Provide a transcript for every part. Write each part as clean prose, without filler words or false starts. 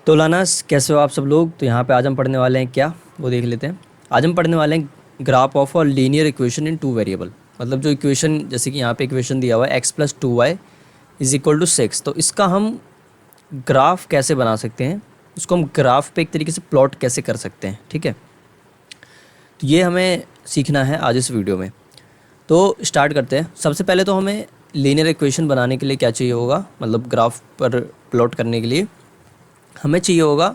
तो लानास, कैसे हो आप सब लोग। तो यहाँ पे आज हम पढ़ने वाले हैं क्या, वो देख लेते हैं। आज हम पढ़ने वाले हैं graph of a linear equation in two variable. मतलब जो इक्वेशन, जैसे कि यहाँ पे इक्वेशन दिया हुआ है x+2y इज इक्वल टू 6, तो इसका हम ग्राफ कैसे बना सकते हैं, इसको हम ग्राफ पे एक तरीके से प्लॉट कैसे कर सकते हैं। ठीक है, तो ये हमें सीखना है आज इस वीडियो में। तो स्टार्ट करते हैं। सबसे पहले तो हमें लीनियर इक्वेशन बनाने के लिए क्या चाहिए होगा, मतलब ग्राफ पर प्लॉट करने के लिए हमें चाहिए होगा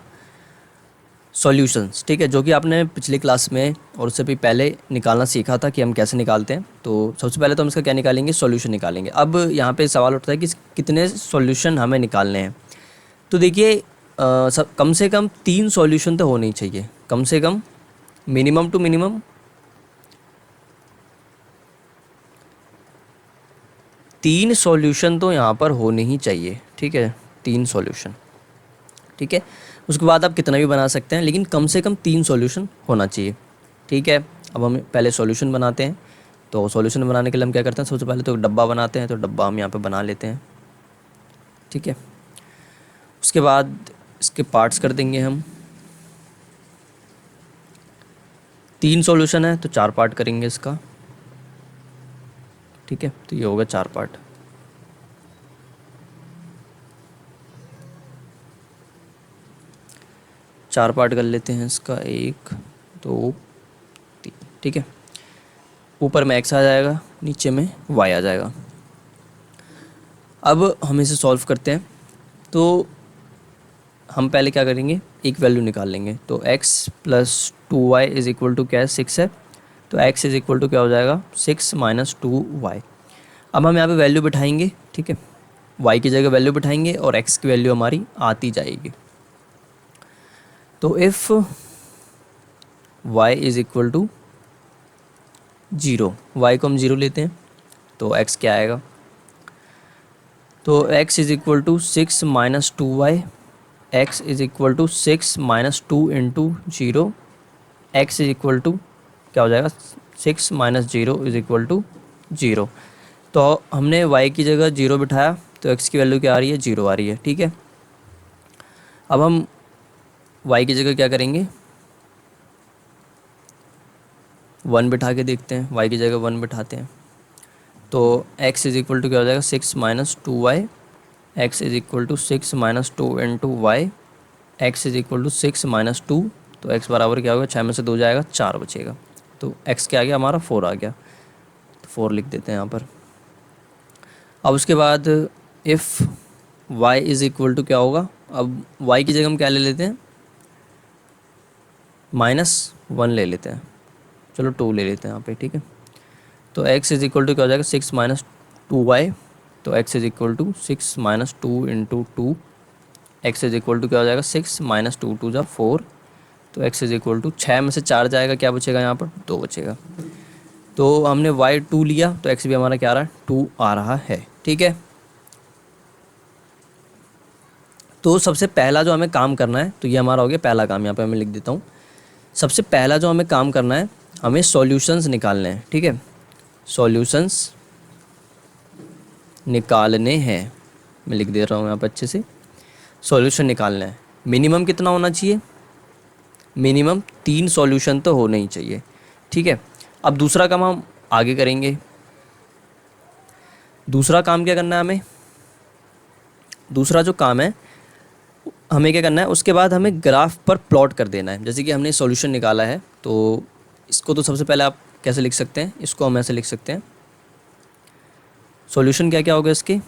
सॉल्यूशंस। ठीक है, जो कि आपने पिछले क्लास में और उससे भी पहले निकालना सीखा था कि हम कैसे निकालते हैं। तो सबसे पहले तो हम इसका क्या निकालेंगे, सॉल्यूशन निकालेंगे। अब यहाँ पे सवाल उठता है कि कितने सॉल्यूशन हमें निकालने हैं। तो देखिए, कम से कम 3 सॉल्यूशन तो होने ही चाहिए, कम से कम, मिनिमम टू मिनिमम 3 सॉल्यूशन तो यहाँ पर होने ही चाहिए। ठीक है, 3 सॉल्यूशन। ठीक है, उसके बाद आप कितना भी बना सकते हैं, लेकिन कम से कम 3 सॉल्यूशन होना चाहिए। ठीक है, अब हम पहले सॉल्यूशन बनाते हैं। तो सॉल्यूशन बनाने के लिए हम क्या करते हैं, सबसे पहले तो एक डब्बा बनाते हैं। तो डब्बा हम यहाँ पे बना लेते हैं। ठीक है, उसके बाद इसके पार्ट्स कर देंगे हम। 3 सॉल्यूशन है तो 4 पार्ट करेंगे इसका। ठीक है, तो ये होगा 4 पार्ट। चार पार्ट कर लेते हैं इसका, 1 2 3। ठीक है, ऊपर में x आ जाएगा, नीचे में y आ जाएगा। अब हम इसे सॉल्व करते हैं। तो हम पहले क्या करेंगे, एक वैल्यू निकाल लेंगे। तो x+2y इज़ इक्वल टू क्या है, 6 है। तो x इज़ इक्वल टू क्या हो जाएगा, 6 - 2y। अब हम यहाँ पे वैल्यू बिठाएंगे। ठीक है, y की जगह वैल्यू बिठाएंगे और x की वैल्यू हमारी आती जाएगी। तो if y is equal to 0, y को हम 0 लेते हैं तो x क्या आएगा। तो x is equal to 6 - 2y, x is equal to 6 - 2 into 0, x is equal to क्या हो जाएगा, 6 - 0 इज़ इक्वल टू 0। तो हमने y की जगह 0 बिठाया तो x की वैल्यू क्या आ रही है, 0 आ रही है। ठीक है, अब हम y की जगह क्या करेंगे, 1 बिठा के देखते हैं। y की जगह 1 बिठाते हैं तो x इज़ इक्वल टू क्या हो जाएगा, 6 - 2y, x is equal to 6 - 2 into y, x is equal to 6 - 2। तो x बराबर क्या होगा, 6 में से 2 जाएगा, 4 बचेगा। तो x क्या आ गया, हमारा 4 आ गया। तो 4 लिख देते हैं यहाँ पर। अब उसके बाद if y is equal to क्या होगा, अब y की जगह हम क्या ले लेते हैं, -1 ले लेते हैं। चलो 2 ले लेते हैं यहाँ पे। ठीक है, तो x इज़ इक्वल टू क्या हो जाएगा, 6 - 2y। तो x is equal to 6 - 2 into 2, x is equal to क्या हो जाएगा, 6 - 2 2 = 4। तो x इज़ इक्वल टू 6 में से 4 जाएगा, क्या बचेगा यहाँ पर, 2 बचेगा। तो हमने y 2 लिया तो x भी हमारा क्या आ रहा है, 2 आ रहा है। ठीक है, तो सबसे पहला जो हमें काम करना है, तो ये हमारा हो गया पहला काम। यहाँ पे मैं लिख देता हूँ। सबसे पहला जो हमें काम करना है, हमें सॉल्यूशंस निकालने हैं। ठीक है, सॉल्यूशंस निकालने हैं। मैं लिख दे रहा हूँ यहाँ पर अच्छे से, सॉल्यूशन निकालना है। मिनिमम कितना होना चाहिए, मिनिमम 3 सॉल्यूशन तो होने ही चाहिए। ठीक है, अब दूसरा काम हम आगे करेंगे। दूसरा काम क्या करना है हमें, दूसरा जो काम है हमें क्या करना है, उसके बाद हमें ग्राफ पर प्लॉट कर देना है। जैसे कि हमने सॉल्यूशन निकाला है, तो इसको तो सबसे पहले आप कैसे लिख सकते हैं, इसको हम ऐसे लिख सकते हैं। सॉल्यूशन क्या क्या होगा इसके,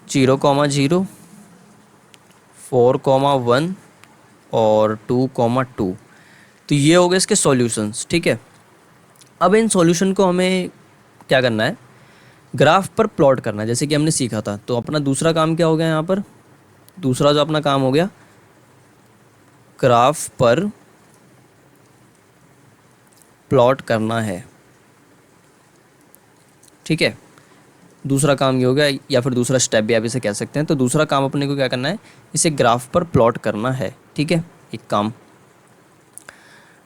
0,0, 4,1 और 2,2। तो ये हो गए इसके सॉल्यूशंस। ठीक है, अब इन सॉल्यूशन को हमें क्या करना है, ग्राफ पर प्लॉट करना है, जैसे कि हमने सीखा था। तो अपना दूसरा काम क्या हो गया यहाँ पर, दूसरा जो अपना काम हो गया, ग्राफ पर प्लॉट करना है। ठीक है, दूसरा काम ये हो गया, या फिर दूसरा स्टेप भी आप इसे कह सकते हैं। तो दूसरा काम अपने को क्या करना है, इसे ग्राफ पर प्लॉट करना है। ठीक है, एक काम।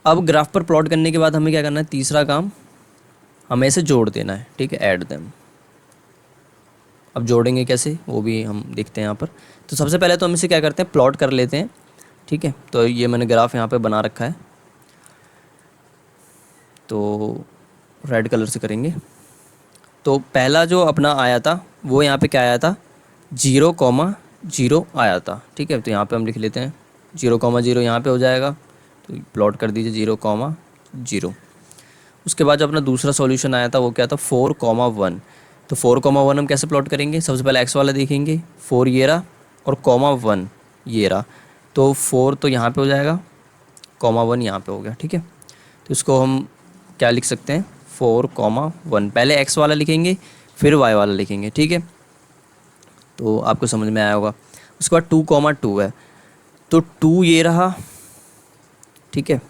अब ग्राफ पर प्लॉट करने के बाद हमें क्या करना है, तीसरा काम, हमें इसे जोड़ देना है। ठीक है, ऐड देम, अब जोड़ेंगे कैसे वो भी हम देखते हैं यहाँ पर। तो सबसे पहले तो हम इसे क्या करते हैं, प्लॉट कर लेते हैं, ठीक है। तो ये मैंने ग्राफ यहाँ पे बना रखा है, तो रेड कलर से करेंगे। तो पहला जो अपना आया था वो यहाँ पे क्या आया था, 0,0 आया था, ठीक है। तो यहाँ पे हम लिख लेते हैं 0,0 यहाँ पे हो जाएगा, तो प्लॉट कर दीजिए 0,0। उसके बाद जो अपना दूसरा सॉल्यूशन आया था वो क्या था, 4,1। तो 4,1 हम कैसे प्लॉट करेंगे, सबसे पहले एक्स वाला देखेंगे, 4 ये रहा और ,1 ये रहा। तो 4 तो यहाँ पे हो जाएगा, ,1 यहाँ पे हो गया, ठीक है। तो इसको हम क्या लिख सकते हैं, 4,1। पहले एक्स वाला लिखेंगे फिर वाई वाला लिखेंगे, ठीक है। तो आपको समझ में आया होगा। उसके बाद 2,2 है, तो 2 ये रहा, ठीक है,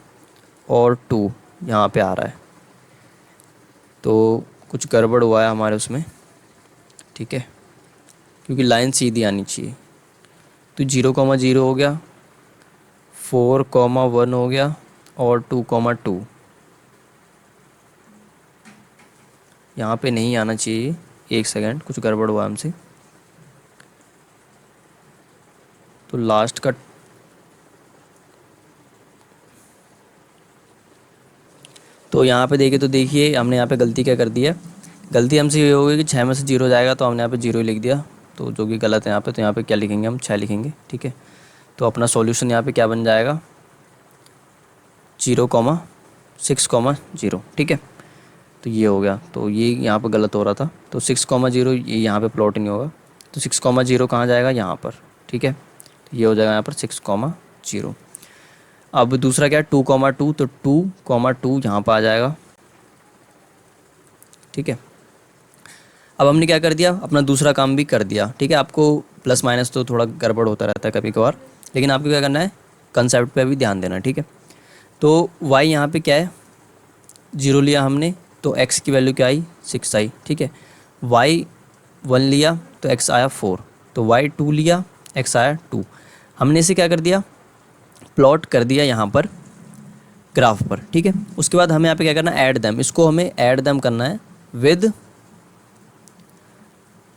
और 2 यहाँ पे आ रहा है, तो कुछ गड़बड़ हुआ है हमारे उसमें, ठीक है, क्योंकि लाइन सीधी आनी चाहिए। तो 0,0 हो गया, 4,1 हो गया और 2,2 यहाँ पे नहीं आना चाहिए। एक सेकंड, कुछ गड़बड़ हुआ हमसे। तो लास्ट का तो यहाँ पे देखिए, तो देखिए हमने यहाँ पे गलती क्या कर दी है। गलती हमसे ये होगी कि 6 में से 0 जाएगा, तो हमने यहाँ पे 0 ही लिख दिया, तो जो कि गलत है यहाँ पे। तो यहाँ पे क्या लिखेंगे, हम 6 लिखेंगे, ठीक है। तो अपना सॉल्यूशन यहाँ पे क्या बन जाएगा, 0,6,0, ठीक है। तो ये हो गया, तो ये यहाँ पर गलत हो रहा था, तो 6,0 ये यहाँ पे प्लॉट ही नहीं होगा। तो 6,0 कहाँ जाएगा, यहाँ पर, ठीक है। तो ये हो जाएगा यहाँ पर 6,0। अब दूसरा क्या है, 2,2, तो 2,2 यहाँ पर आ जाएगा, ठीक है। अब हमने क्या कर दिया, अपना दूसरा काम भी कर दिया, ठीक है। आपको प्लस माइनस तो थोड़ा गड़बड़ होता रहता है कभी कभार, लेकिन आपको क्या करना है, कंसेप्ट पे भी ध्यान देना, ठीक है। तो y यहाँ पे क्या है, 0 लिया हमने, तो x की वैल्यू क्या आई, 6 आई, ठीक है। y1 लिया तो x आया 4, तो y2 लिया, x आया 2। हमने इसे क्या कर दिया, प्लॉट कर दिया यहाँ पर ग्राफ पर, ठीक है। उसके बाद हमें यहाँ पे क्या करना है, ऐड दैम, इसको हमें ऐड दैम करना है विद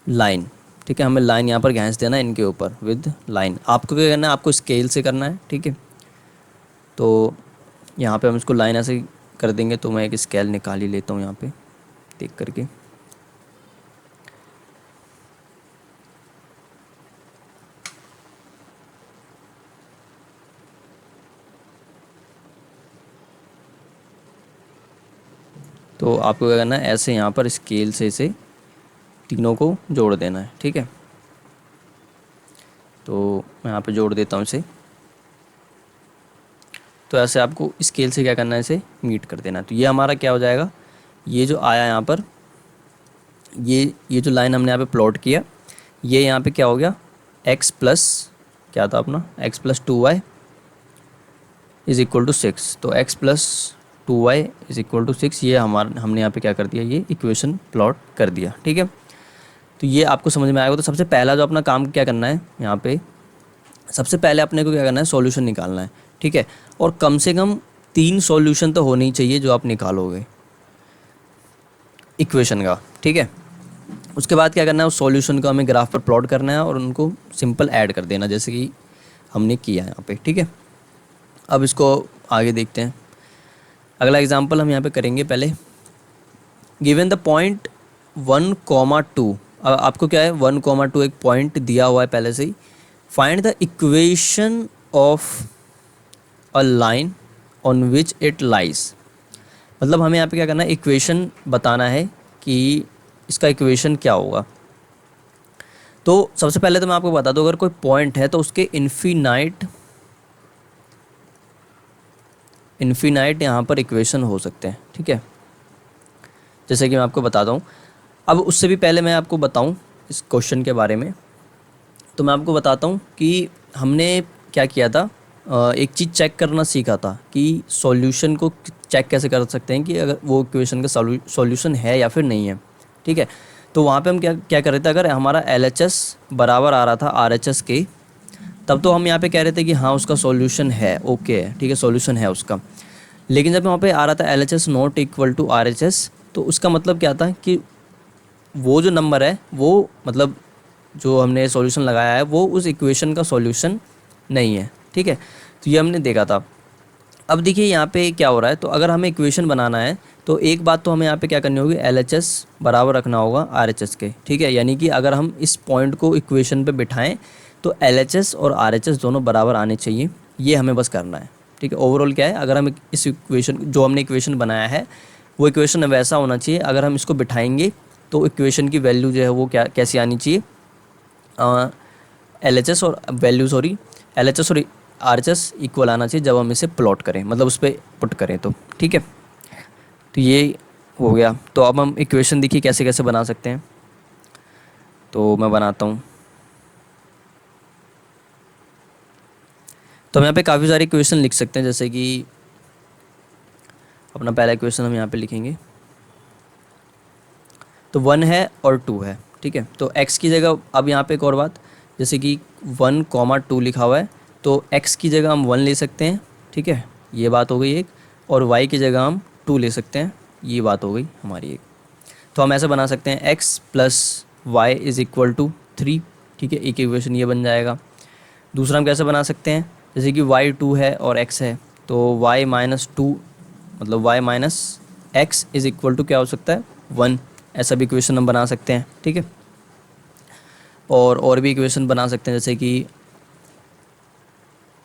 लाइन, ठीक है। हमें लाइन यहाँ पर घिंच देना है इनके ऊपर विद लाइन। आपको क्या करना है, आपको स्केल से करना है, ठीक है। तो यहाँ पे हम इसको लाइन ऐसे कर देंगे। तो मैं एक स्केल निकाल ही लेता हूँ यहाँ पे देख करके। तो आपको क्या करना है, ऐसे यहाँ पर स्केल से इसे तीनों को जोड़ देना है, ठीक है। तो मैं यहाँ पे जोड़ देता हूँ इसे। तो ऐसे आपको स्केल से क्या करना है, इसे मीट कर देना है। तो ये हमारा क्या हो जाएगा, ये जो आया यहाँ पर, ये जो लाइन हमने यहाँ पे प्लॉट किया, ये यहाँ पे क्या हो गया, x प्लस क्या था अपना, x plus 2y is equal to 6। तो x plus 2y is equal to 6, ये हमने यहाँ पे क्या कर दिया, ये इक्वेशन प्लॉट कर दिया, ठीक है। तो ये आपको समझ में आएगा। तो सबसे पहला जो अपना काम क्या करना है यहाँ पे, सबसे पहले अपने को क्या करना है, सॉल्यूशन निकालना है, ठीक है। और कम से कम 3 सॉल्यूशन तो होने ही चाहिए जो आप निकालोगे इक्वेशन का, ठीक है। उसके बाद क्या करना है, उस सॉल्यूशन को हमें ग्राफ पर प्लॉट करना है और उनको सिंपल ऐड कर देना, जैसे कि हमने किया यहाँ पे, ठीक है। अब इसको आगे देखते हैं। अगला एग्जांपल हम यहाँ पे करेंगे। पहले गिवन द पॉइंट 1,2, अब आपको क्या है, 1,2 एक पॉइंट दिया हुआ है पहले से ही। Find the equation of a line on which it lies. मतलब हमें यहाँ पे क्या करना है, इक्वेशन बताना है कि इसका इक्वेशन क्या होगा। तो सबसे पहले तो मैं आपको बता दूं, अगर कोई पॉइंट है तो उसके इन्फिनाइट यहाँ पर इक्वेशन हो सकते हैं, ठीक है। जैसे कि मैं आपको बताता हूँ। अब उससे भी पहले मैं आपको बताऊँ इस क्वेश्चन के बारे में, तो मैं आपको बताता हूँ कि हमने क्या किया था। एक चीज़ चेक करना सीखा था कि सॉल्यूशन को चेक कैसे कर सकते हैं कि अगर वो इक्वेशन का सॉल्यूशन है या फिर नहीं है, ठीक है। तो वहाँ पे हम क्या कर रहे थे, अगर हमारा LHS बराबर आ रहा था RHS के, तब तो हम यहाँ पे कह रहे थे कि हाँ उसका सॉल्यूशन है, ओके है, ठीक है, सॉल्यूशन है उसका। लेकिन जब वहाँ पे आ रहा था LHS not equal to RHS, तो उसका मतलब क्या था कि वो जो नंबर है वो मतलब जो हमने सॉल्यूशन लगाया है वो उस इक्वेशन का सॉल्यूशन नहीं है, ठीक है। तो ये हमने देखा था। अब देखिए यहाँ पे क्या हो रहा है, तो अगर हमें इक्वेशन बनाना है तो एक बात तो हमें यहाँ पे क्या करनी होगी, LHS बराबर रखना होगा RHS के, ठीक है। यानी कि अगर हम इस पॉइंट को इक्वेशन पे बिठाएं तो LHS और RHS दोनों बराबर आने चाहिए, ये हमें बस करना है, ठीक है। ओवरऑल क्या है, अगर हम इस इक्वेशन जो हमने इक्वेशन बनाया है वो इक्वेशन वैसा होना चाहिए, अगर हम इसको बिठाएंगे तो इक्वेशन की वैल्यू जो है वो क्या कैसी आनी चाहिए, LHS और वैल्यू सॉरी LHS और RHS इक्वल आना चाहिए जब हम इसे प्लॉट करें, मतलब उस पर पुट करें तो, ठीक है। तो ये हो गया। तो अब हम इक्वेशन देखिए कैसे कैसे बना सकते हैं, तो मैं बनाता हूँ। तो हम यहाँ पे काफ़ी सारे इक्वेशन लिख सकते हैं, जैसे कि अपना पहला इक्वेशन हम यहाँ पे लिखेंगे, तो 1 है और 2 है, ठीक है। तो x की जगह अब यहाँ पे एक और बात, जैसे कि 1, 2 लिखा हुआ है तो x की जगह हम 1 ले सकते हैं, ठीक है, ये बात हो गई एक। और y की जगह हम 2 ले सकते हैं, ये बात हो गई हमारी एक। तो हम ऐसे बना सकते हैं x plus y is equal to 3, ठीक है, एक इक्वेशन ये बन जाएगा। दूसरा हम कैसे बना सकते हैं, जैसे कि y 2 है और x है तो y माइनस 2 मतलब y minus x is equal to क्या हो सकता है 1, ऐसा भी इक्वेशन हम बना सकते हैं, ठीक है। और भी इक्वेशन बना सकते हैं, जैसे कि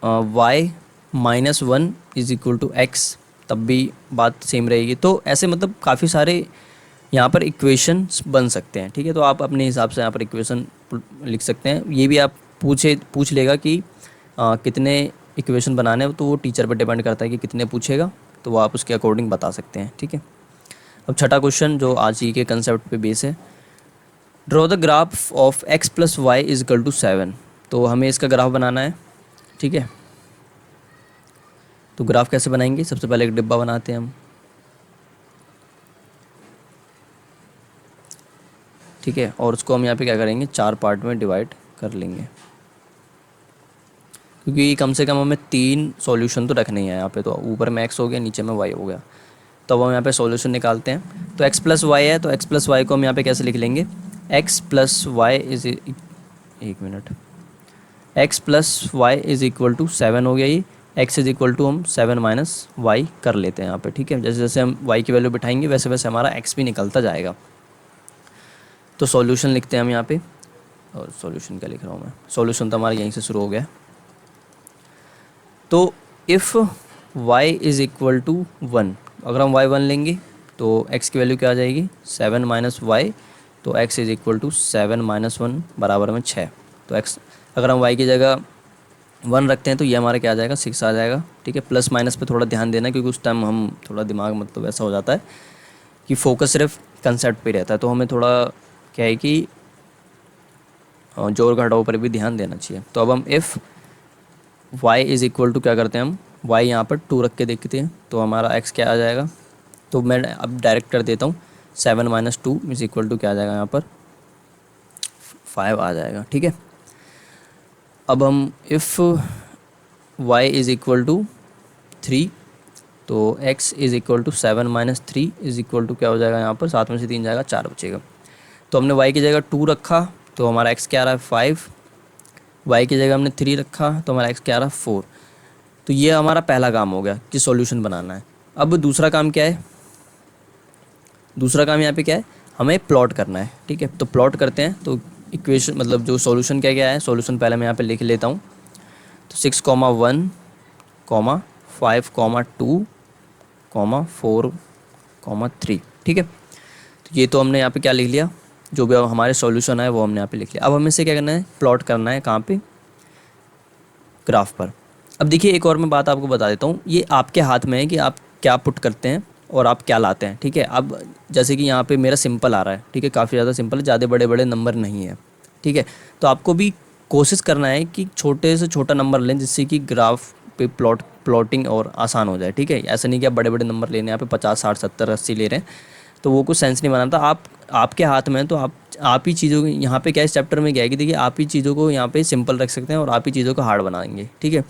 y minus 1 is equal to x, तब भी बात सेम रहेगी। तो ऐसे मतलब काफ़ी सारे यहाँ पर इक्वेशंस बन सकते हैं, ठीक है। तो आप अपने हिसाब से यहाँ पर इक्वेशन लिख सकते हैं। ये भी आप पूछ लेगा कि कितने इक्वेशन बनाने हैं, तो वो टीचर पर डिपेंड करता है कि कितने पूछेगा, तो वो आप उसके अकॉर्डिंग बता सकते हैं, ठीक है। अब छठा क्वेश्चन जो आज ही के कंसेप्ट पे बेस है, draw the graph of x plus y is equal to 7। तो हमें इसका ग्राफ बनाना है, ठीक है। तो ग्राफ कैसे बनाएंगे, सबसे पहले एक डिब्बा बनाते हैं हम, ठीक है, और उसको हम यहाँ पे क्या करेंगे 4 पार्ट में डिवाइड कर लेंगे, क्योंकि कम से कम हमें 3 सॉल्यूशन तो रखने ही है यहाँ पे। तो ऊपर में x हो गया, नीचे में y हो गया, तो हम यहाँ पे सॉल्यूशन निकालते हैं। तो x प्लस वाई है, तो x प्लस वाई को हम यहाँ पे कैसे लिख लेंगे, x प्लस वाई इज एक minute x plus y is equal to 7 हो गया ये, x इज़ इक्वल टू हम 7 माइनस वाई कर लेते हैं यहाँ पे, ठीक है। जैसे जैसे हम y की वैल्यू बिठाएंगे वैसे वैसे हमारा x भी निकलता जाएगा। तो सॉल्यूशन लिखते हैं हम यहाँ पे, और सॉल्यूशन क्या लिख रहा हूँ मैं, सॉल्यूशन तो हमारा यहीं से शुरू हो गया। तो if y is equal to 1, अगर हम y 1 लेंगे तो x की वैल्यू क्या आ जाएगी 7 माइनस वाई, तो x is equal to 7 minus 1 बराबर में 6। तो x अगर हम y की जगह 1 रखते हैं तो ये हमारा क्या आ जाएगा 6 आ जाएगा, ठीक है। प्लस माइनस पे थोड़ा ध्यान देना, क्योंकि उस टाइम हम थोड़ा दिमाग मतलब ऐसा हो जाता है कि फोकस सिर्फ कंसेप्ट पे रहता है, तो हमें थोड़ा क्या है कि जोड़ घटाव पर भी ध्यान देना चाहिए। तो अब हम if y is equal to क्या करते हैं हम y यहाँ पर 2 रख के देखते हैं, तो हमारा x क्या आ जाएगा, तो मैं अब डायरेक्ट कर देता हूँ 7 माइनस 2 इज़ इक्वल टू क्या आ जाएगा यहाँ पर 5 आ जाएगा, ठीक है। अब हम if y is equal to 3, तो x is equal to 7 minus 3 is equal to क्या हो जाएगा यहाँ पर 7 में से 3 जाएगा 4 बचेगा। तो हमने y की जगह 2 रखा तो हमारा x क्या आ रहा है 5, y की जगह हमने 3 रखा तो हमारा x क्या आ रहा है 4। तो ये हमारा पहला काम हो गया कि सॉल्यूशन बनाना है। अब दूसरा काम क्या है, दूसरा काम यहाँ पे क्या है, हमें प्लॉट करना है, ठीक है। तो प्लॉट करते हैं, तो इक्वेशन मतलब जो सॉल्यूशन क्या क्या है, सॉल्यूशन पहले मैं यहाँ पे लिख लेता हूँ। तो 6, 1, 5, 2, 4, 3, ठीक है। तो ये तो हमने यहाँ पे क्या लिख लिया, जो भी हमारे सॉल्यूशन है वो हमने यहाँ पे लिख लिया। अब हमें इसे क्या करना है, प्लॉट करना है कहाँ पे, ग्राफ पर। अब देखिए एक और मैं बात आपको बता देता हूँ, ये आपके हाथ में है कि आप क्या पुट करते हैं और आप क्या लाते हैं, ठीक है। अब जैसे कि यहाँ पे मेरा सिंपल आ रहा है, ठीक है, काफ़ी ज़्यादा सिंपल है, ज़्यादा बड़े बड़े नंबर नहीं है, ठीक है। तो आपको भी कोशिश करना है कि छोटे से छोटा नंबर लें, जिससे कि ग्राफ पे प्लॉटिंग और आसान हो जाए, ठीक है। ऐसा नहीं कि आप बड़े बड़े नंबर लेने, यहाँ पे 50, 60, 70, 80 ले रहे हैं, तो वो कुछ सेंस नहीं बनाता। आपके हाथ में है, तो आप ही चीज़ों को यहाँ पे क्या इस चैप्टर में क्या है कि देखिए आप ही चीज़ों को यहाँ पे सिंपल रख सकते हैं और आप ही चीज़ों को हार्ड बनाएंगे, ठीक है।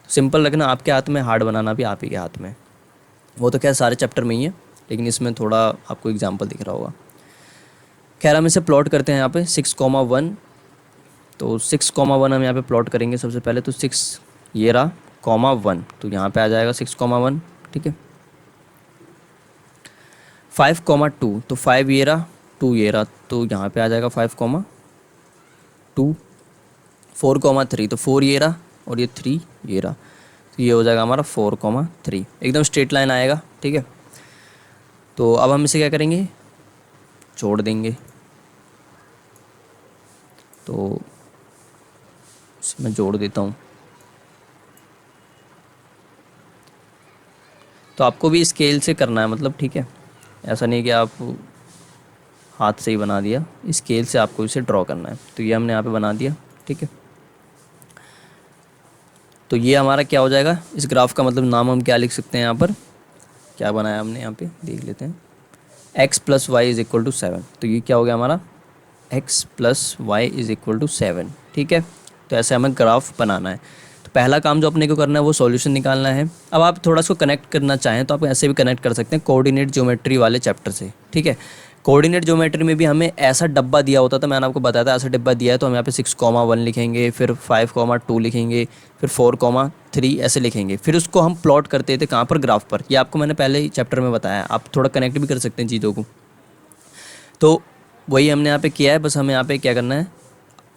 सिंपल रखना आपके हाथ में, हार्ड बनाना भी आप ही के हाथ में। वो तो क्या सारे चैप्टर में ही है, लेकिन इसमें थोड़ा आपको एग्जांपल दिख रहा होगा। खैर हम इसे प्लॉट करते हैं यहाँ पे 6,1। तो 6,1 हम यहाँ पे प्लॉट करेंगे सबसे पहले। तो 6 ये रहा, ,1, तो यहाँ पे आ जाएगा 6,1, ठीक है। 5,2, तो 5 ये रहा, 2 ये रहा, तो यहाँ पे आ जाएगा 5,2। 4,3, तो 4 ये रहा और ये 3 ये रहा, तो ये हो जाएगा हमारा 4,3, एकदम स्ट्रेट लाइन आएगा, ठीक है। तो अब हम इसे क्या करेंगे, जोड़ देंगे। तो इसमें जोड़ देता हूँ। तो आपको भी स्केल से करना है, मतलब ठीक है, ऐसा नहीं कि आप हाथ से ही बना दिया, स्केल से आपको इसे ड्रॉ करना है। तो ये हमने यहाँ पे बना दिया, ठीक है। तो ये हमारा क्या हो जाएगा, इस ग्राफ का मतलब नाम हम क्या लिख सकते हैं, यहाँ पर क्या बनाया हमने, यहाँ पे देख लेते हैं, x + y = 7। तो ये क्या हो गया हमारा, x + y = 7, ठीक है। तो ऐसे हमें ग्राफ बनाना है। तो पहला काम जो अपने को करना है वो सॉल्यूशन निकालना है। अब आप थोड़ा इसको कनेक्ट करना चाहें तो आप ऐसे भी कनेक्ट कर सकते हैं कोऑर्डिनेट ज्योमेट्री वाले चैप्टर से, ठीक है। कोऑर्डिनेट ज्योमेट्री में भी हमें ऐसा डब्बा दिया होता था, मैंने आपको बताया था ऐसा डब्बा दिया है, तो हम यहाँ पे 6,1 लिखेंगे, फिर 5,2 लिखेंगे, फिर 4,3 ऐसे लिखेंगे, फिर उसको हम प्लॉट करते थे कहाँ पर, ग्राफ पर। ये आपको मैंने पहले ही चैप्टर में बताया, आप थोड़ा कनेक्ट भी कर सकते हैं चीज़ों को। तो वही हमने यहाँ पे किया है, बस हमें यहाँ पे क्या करना है,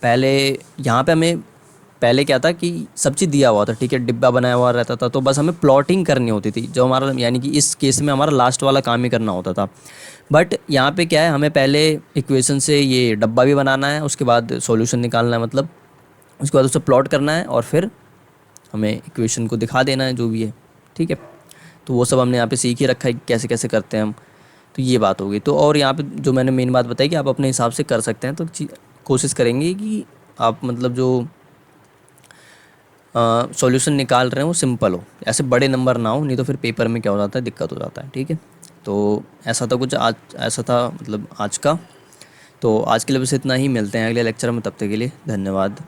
पहले यहाँ पे हमें पहले क्या था कि सब चीज़ दिया हुआ था, ठीक है, डिब्बा बनाया हुआ रहता था, तो बस हमें प्लॉटिंग करनी होती थी, जो हमारा यानी कि इस केस में हमारा लास्ट वाला काम ही करना होता था। बट यहाँ पे क्या है, हमें पहले इक्वेशन से ये डब्बा भी बनाना है, उसके बाद सॉल्यूशन निकालना है, मतलब उसके बाद उसे प्लॉट करना है और फिर हमें इक्वेशन को दिखा देना है जो भी है, ठीक है। तो वो सब हमने यहाँ पे सीख ही रखा है कैसे कैसे करते हैं हम। तो ये बात होगी। तो और यहाँ पे जो मैंने मेन बात बताई कि आप अपने हिसाब से कर सकते हैं, तो कोशिश करेंगे कि आप मतलब जो सॉल्यूशन निकाल रहे हैं वो सिंपल हो, ऐसे बड़े नंबर ना हो, नहीं तो फिर पेपर में क्या हो जाता है, दिक्कत हो जाता है, ठीक है। तो ऐसा था कुछ आज, ऐसा था मतलब आज का। तो आज के लिए बस इतना ही, मिलते हैं अगले लेक्चर में, तब तक के लिए धन्यवाद।